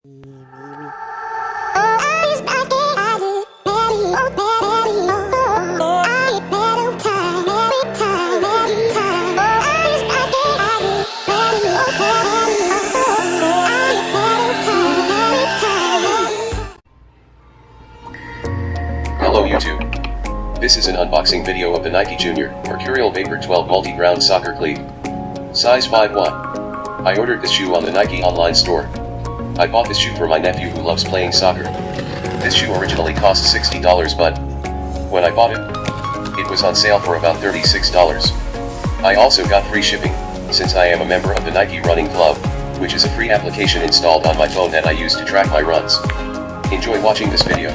Hello YouTube. This is an unboxing video of the Nike Junior Mercurial Vapor 12 multi-ground soccer cleat. Size 5'1". I ordered this shoe on the Nike online store. I bought this shoe for my nephew who loves playing soccer. This shoe originally cost $60, but when I bought it was on sale for about $36. I also got free shipping, since I am a member of the Nike Running Club, which is a free application installed on my phone that I use to track my runs. Enjoy watching this video.